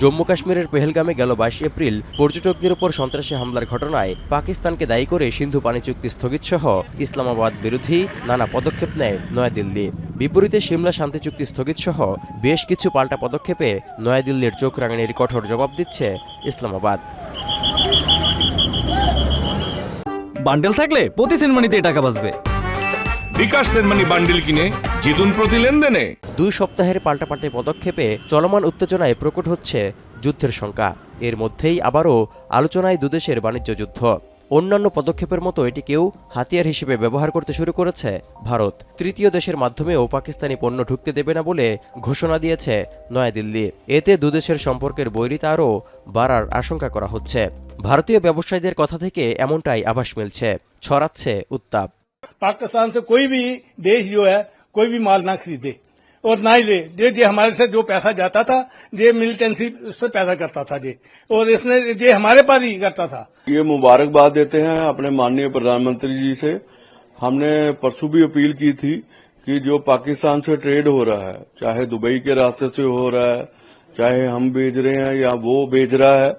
জম্মু কাশ্মীরের পেহেলগামে গেল 22 এপ্রিল পর্যটকদের উপর সন্ত্রাসী হামলার ঘটনায় পাকিস্তানকে দায়ী করে সিন্ধু পানি চুক্তি স্থগিতসহ ইসলামাবাদ বিরোধী নানা পদক্ষেপ নেয় নয়াদিল্লি। বিপরীতে সিমলা শান্তি চুক্তি স্থগিতসহ বেশ কিছু পাল্টা পদক্ষেপে নয়াদিল্লির চোখ রাঙানির কঠোর জবাব দিচ্ছে ইসলামাবাদ। বান্ডেল থাকলে প্রতি সেনমানিতে টাকা বাঁচবে। বিকাশ সেনমানি বান্ডেল কিনে জিতুন প্রতি লেনদেনে। 2 সপ্তাহের পাল্টাপাল্টি পদক্ষেপে চলমান উত্তেজনায় প্রকট হচ্ছে যুদ্ধের শঙ্কা। এর মধ্যেই আবারও আলোচনায় দুদেশের বাণিজ্য যুদ্ধ। অন্যান্য পদক্ষেপের মতো এটিকেও হাতিয়ার হিসেবে ব্যবহার করতে শুরু করেছে ভারত। তৃতীয় দেশের মাধ্যমেও পাকিস্তানি পণ্য ঢুকতে দেবে না বলে ঘোষণা দিয়েছে নয়াদিল্লি। এতে দুদেশের সম্পর্কের বৈরিতা আরও বাড়ার আশঙ্কা করা হচ্ছে। ভারতীয় ব্যবসায়ীদের কথা থেকে এমনটাই আভাস মিলছে, ছড়াচ্ছে উত্তাপ। पाकिस्तान से कोई भी देश जो है कोई भी माल ना खरीदे और ना ही ले। ये हमारे से जो पैसा जाता था ये मिलिटेंसी से पैदा करता था ये, और इसने ये हमारे पास ही करता था। ये मुबारकबाद देते हैं अपने माननीय प्रधानमंत्री जी से। हमने परसों भी अपील की थी कि जो पाकिस्तान से ट्रेड हो रहा है, चाहे दुबई के रास्ते से हो रहा है, चाहे हम भेज रहे हैं या वो भेज रहा है,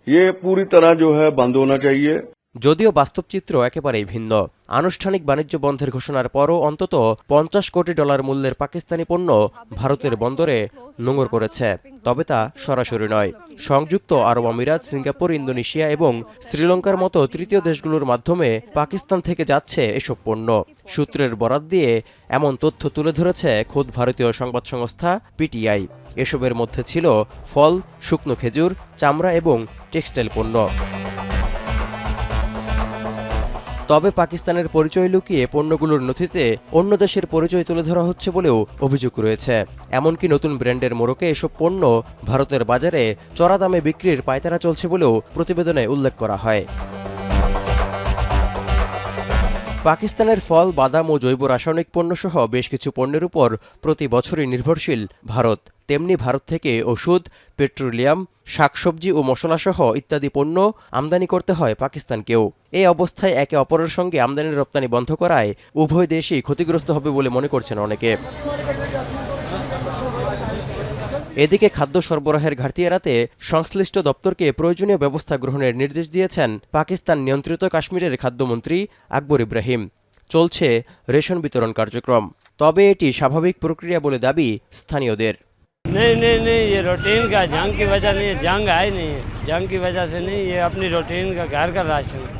ये पूरी तरह जो है बंद होना चाहिए। যদিও বাস্তব চিত্র একেবারেই ভিন্ন। আনুষ্ঠানিক বাণিজ্য বন্ধের ঘোষণার পরও অন্তত $50 কোটি মূল্যের পাকিস্তানি পণ্য ভারতের বন্দরে নোঙর করেছে। তবে তা সরাসরি নয়। সংযুক্ত আরব আমিরাত, সিঙ্গাপুর, ইন্দোনেশিয়া এবং শ্রীলঙ্কার মতো তৃতীয় দেশগুলোর মাধ্যমে পাকিস্তান থেকে যাচ্ছে এসব পণ্য। সূত্রের বরাত দিয়ে এমন তথ্য তুলে ধরেছে খোদ ভারতীয় সংবাদ সংস্থা পিটিআই। এসবের মধ্যে ছিল ফল, শুকনো খেজুর, চামড়া এবং টেক্সটাইল পণ্য। তবে পাকিস্তানের পরিচয় লুকিয়ে পণ্যগুলোর নথিতে অন্য দেশের পরিচয় তুলে ধরা হচ্ছে বলেও অভিযোগ রয়েছে। এমনকি নতুন ব্র্যান্ডের মোড়কে এসব পণ্য ভারতের বাজারে চড়া দামে বিক্রির পায়তারা চলছে বলেও প্রতিবেদনে উল্লেখ করা হয়। পাকিস্তানের ফল, বাদাম ও জৈব রাসায়নিক পণ্যসহ বেশ কিছু পণ্যের উপর প্রতি বছরই নির্ভরশীল ভারত। তেমনি ভারত থেকে ওষুধ, পেট্রোলিয়াম, শাকসবজি ও মশলাসহ ইত্যাদি পণ্য আমদানি করতে হয় পাকিস্তানকেও। এই অবস্থায় একে অপরের সঙ্গে আমদানি রপ্তানি বন্ধ করায় উভয় দেশই ক্ষতিগ্রস্ত হবে বলে মনে করছেন অনেকে। এদিকে খাদ্য সরবরাহের ঘাটতি এড়াতে সংশ্লিষ্ট দপ্তরকে প্রয়োজনীয় ব্যবস্থা গ্রহণের নির্দেশ দিয়েছেন পাকিস্তান নিয়ন্ত্রিত কাশ্মীরের খাদ্যমন্ত্রী আকবর ইব্রাহিম। চলছে রেশন বিতরণ কার্যক্রম। তবে এটি স্বাভাবিক প্রক্রিয়া বলে দাবি স্থানীয়দের। नहीं, ये रूटीन का जंग की वजह नहीं है, जंग आए नहीं है, जंग की वजह से नहीं, ये अपनी रूटीन का घर का राशन है,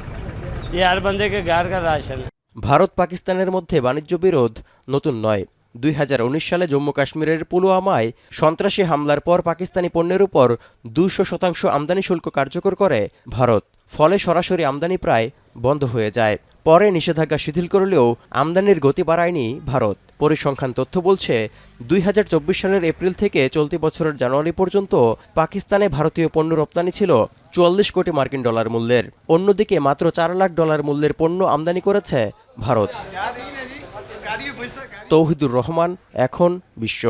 ये हर बंदे के घर का राशन है। ভারত পাকিস্তানের মধ্যে বাণিজ্য বিরোধ নতুন নয়। 2019 সালে জম্মু কাশ্মীরের পুলওয়ামায় সন্ত্রাসী হামলার পর পাকিস্তানি পণ্যের উপর 200% আমদানি শুল্ক কার্যকর করে ভারত। ফলে সরাসরি আমদানি প্রায় বন্ধ হয়ে যায়। পরে নিষেধাজ্ঞা শিথিল করলেও আমদানির গতি বাড়ায়নি ভারত। পরিসংখ্যান তথ্য বলছে 2024 সালের এপ্রিল থেকে চলতি বছরের জানুয়ারি পর্যন্ত পাকিস্তানে ভারতীয় পণ্য রপ্তানি ছিল $44 কোটি মূল্যের। অন্যদিকে মাত্র $4 লাখ মূল্যের পণ্য আমদানি করেছে ভারত। তৌহিদুর রহমান, এখন বিশ্ব।